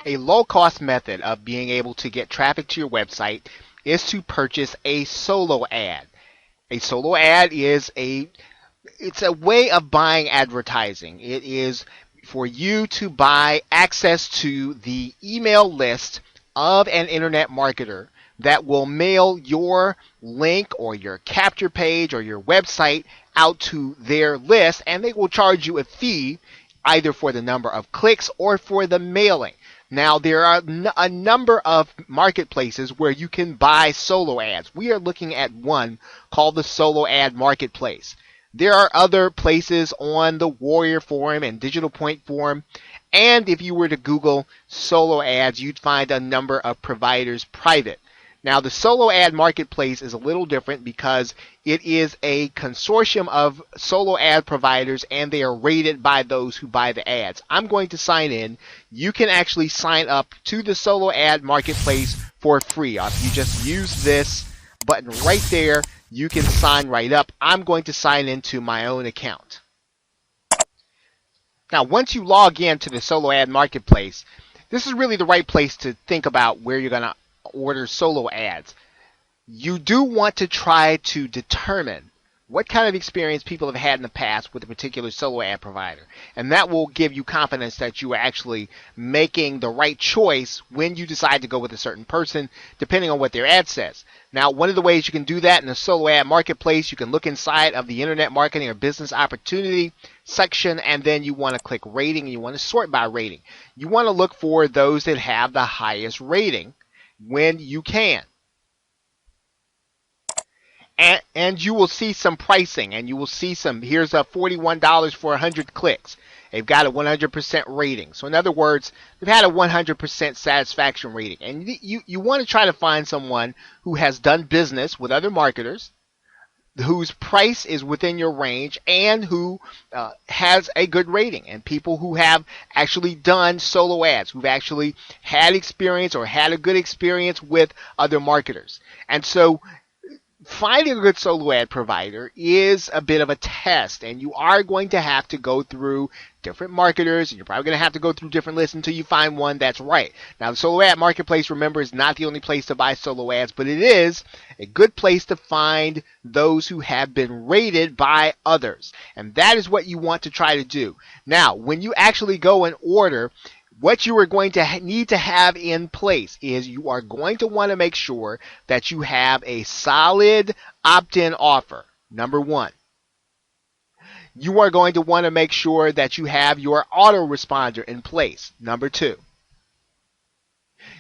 A low-cost method of being able to get traffic to your website is to purchase a solo ad. A solo ad is it's a way of buying advertising. It is for you to buy access to the email list of an internet marketer that will mail your link or your capture page or your website out to their list, and they will charge you a fee either for the number of clicks or for the mailing. Now, there are a number of marketplaces where you can buy solo ads. We are looking at one called the Solo Ad Marketplace. There are other places on the Warrior Forum and Digital Point Forum, and if you were to Google solo ads, you'd find a number of providers private. Now, the Solo Ad Marketplace is a little different because it is a consortium of solo ad providers, and they are rated by those who buy the ads. I'm going to sign in. You can actually sign up to the Solo Ad Marketplace for free. If you just use this button right there, you can sign right up. I'm going to sign into my own account. Now, once you log in to the Solo Ad Marketplace, this is really the right place to think about where you're going to order solo ads. You do want to try to determine what kind of experience people have had in the past with a particular solo ad provider. And that will give you confidence that you are actually making the right choice when you decide to go with a certain person, depending on what their ad says. Now, one of the ways you can do that in the solo ad marketplace, you can look inside of the internet marketing or business opportunity section, and then you want to click rating, and you want to sort by rating. You want to look for those that have the highest rating when you can. And you will see some pricing, and you will see here's a $41 for 100 clicks. They've got a 100% rating. So in other words, they've had a 100% satisfaction rating. And you want to try to find someone who has done business with other marketers, whose price is within your range, and who has a good rating, and people who have actually done solo ads, who've actually had experience or had a good experience with other marketers. And so finding a good solo ad provider is a bit of a test, and you are going to have to go through different marketers, and you're probably going to have to go through different lists until you find one that's right. Now, the Solo Ad Marketplace, remember, is not the only place to buy solo ads, but it is a good place to find those who have been rated by others, and that is what you want to try to do. Now, when you actually go and order, what you are going to need to have in place is you are going to want to make sure that you have a solid opt-in offer, number one. You are going to want to make sure that you have your autoresponder in place, number two.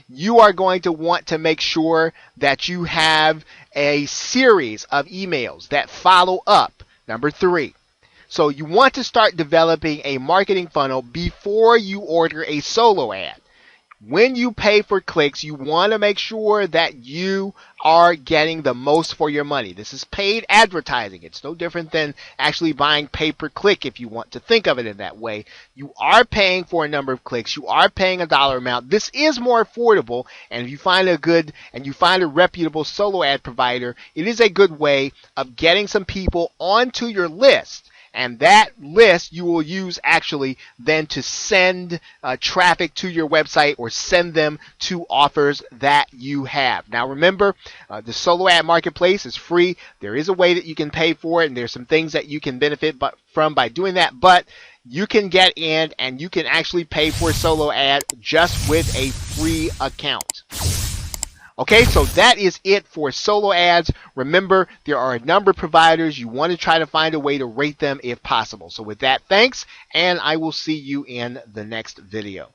You are going to want to make sure that you have a series of emails that follow up, number three. So you want to start developing a marketing funnel before you order a solo ad. When you pay for clicks, you want to make sure that you are getting the most for your money. This is paid advertising. It's no different than actually buying pay-per-click if you want to think of it in that way. You are paying for a number of clicks. You are paying a dollar amount. This is more affordable, and if you find a reputable solo ad provider, it is a good way of getting some people onto your list. And that list you will use actually then to send traffic to your website or send them to offers that you have. Now remember, the Solo Ad Marketplace is free. There is a way that you can pay for it, and there's some things that you can benefit from by doing that. But you can get in and you can actually pay for a solo ad just with a free account. Okay, so that is it for solo ads. Remember, there are a number of providers. You want to try to find a way to rate them if possible. So with that, thanks, and I will see you in the next video.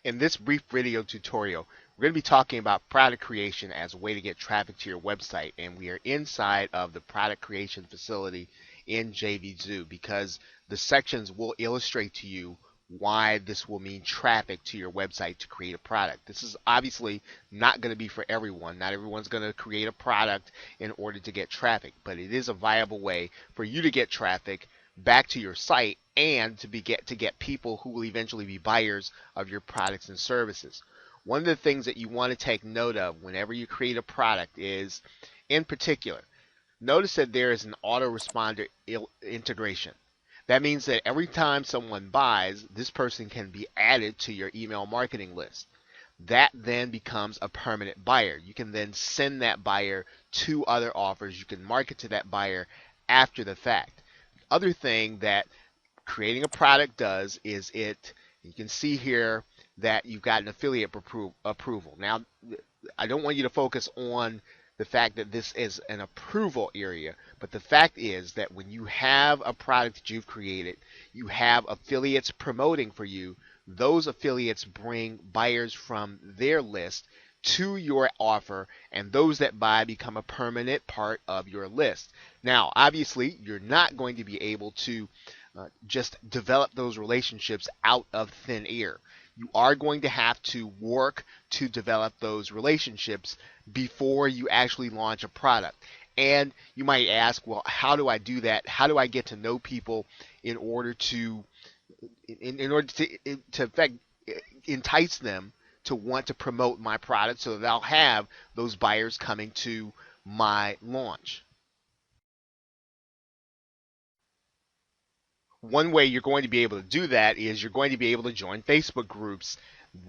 In this brief video tutorial, we're going to be talking about product creation as a way to get traffic to your website, and we are inside of the product creation facility in JVZoo because the sections will illustrate to you why this will mean traffic to your website to create a product. This is obviously not going to be for everyone. Not everyone's going to create a product in order to get traffic, but it is a viable way for you to get traffic back to your site and to get people who will eventually be buyers of your products and services. One of the things that you want to take note of whenever you create a product is, in particular, notice that there is an autoresponder integration. That means that every time someone buys, this person can be added to your email marketing list. That then becomes a permanent buyer. You can then send that buyer to other offers. You can market to that buyer after the fact. The other thing that creating a product does is you can see here that you've got an affiliate approval. Now, I don't want you to focus on the fact that this is an approval area, but the fact is that when you have a product that you've created, you have affiliates promoting for you. Those affiliates bring buyers from their list to your offer, and those that buy become a permanent part of your list. Now, obviously, you're not going to be able to just develop those relationships out of thin air. You are going to have to work to develop those relationships before you actually launch a product. And you might ask, well, how do I do that? How do I get to know people in order to effect, entice them to want to promote my product so that I'll have those buyers coming to my launch? One way you're going to be able to do that is you're going to be able to join Facebook groups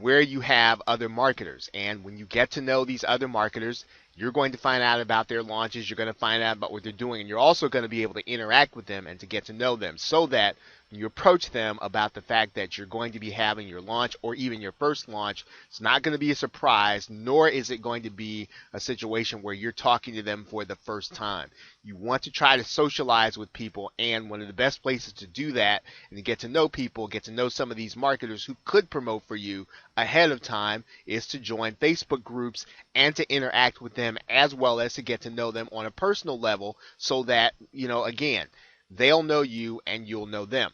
where you have other marketers. And when you get to know these other marketers, you're going to find out about their launches. You're going to find out about what they're doing. And you're also going to be able to interact with them and to get to know them so that when you approach them about the fact that you're going to be having your launch or even your first launch, it's not going to be a surprise, nor is it going to be a situation where you're talking to them for the first time. You want to try to socialize with people, and one of the best places to do that and to get to know people, get to know some of these marketers who could promote for you ahead of time, is to join Facebook groups and to interact with them, as well as to get to know them on a personal level so that, again, they'll know you and you'll know them.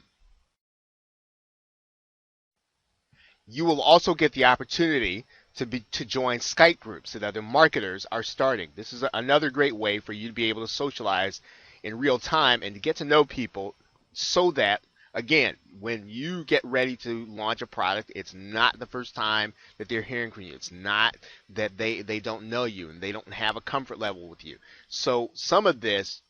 You will also get the opportunity to join Skype groups that other marketers are starting. This is another great way for you to be able to socialize in real time and to get to know people so that, again, when you get ready to launch a product, it's not the first time that they're hearing from you. It's not that they don't know you and they don't have a comfort level with you. So some of this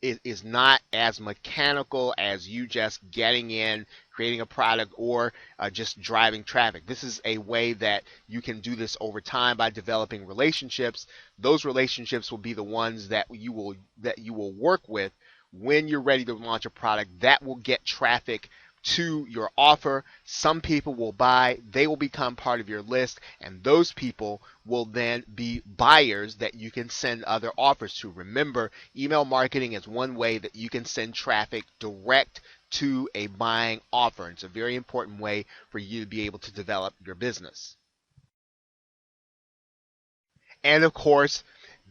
is not as mechanical as you just getting in, creating a product, or just driving traffic. This is a way that you can do this over time by developing relationships. Those relationships will be the ones that you will work with when you're ready to launch a product that will get traffic to your offer. Some people will buy, they will become part of your list, and those people will then be buyers that you can send other offers to. Remember, email marketing is one way that you can send traffic direct to a buying offer. It's a very important way for you to be able to develop your business. And of course,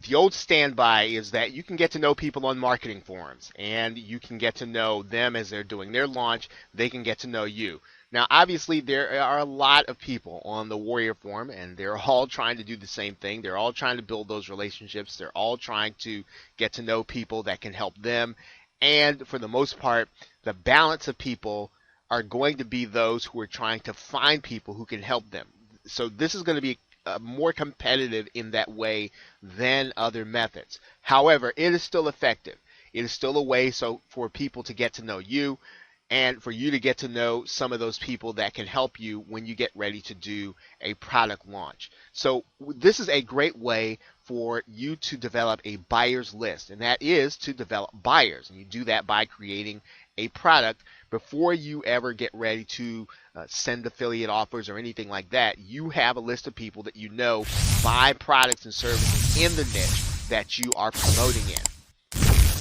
the old standby is that you can get to know people on marketing forums, and you can get to know them as they're doing their launch. They can get to know you. Now, obviously, there are a lot of people on the Warrior Forum, and they're all trying to do the same thing. They're all trying to build those relationships. They're all trying to get to know people that can help them. And for the most part, the balance of people are going to be those who are trying to find people who can help them. So this is going to be more competitive in that way than other methods. However, it is still effective. It is still a way for people to get to know you and for you to get to know some of those people that can help you when you get ready to do a product launch. So this is a great way for you to develop a buyer's list, and that is to develop buyers. And you do that by creating a product before you ever get ready to send affiliate offers or anything like that. You have a list of people that you know buy products and services in the niche that you are promoting in.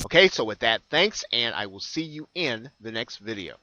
Okay, so with that, thanks, and I will see you in the next video.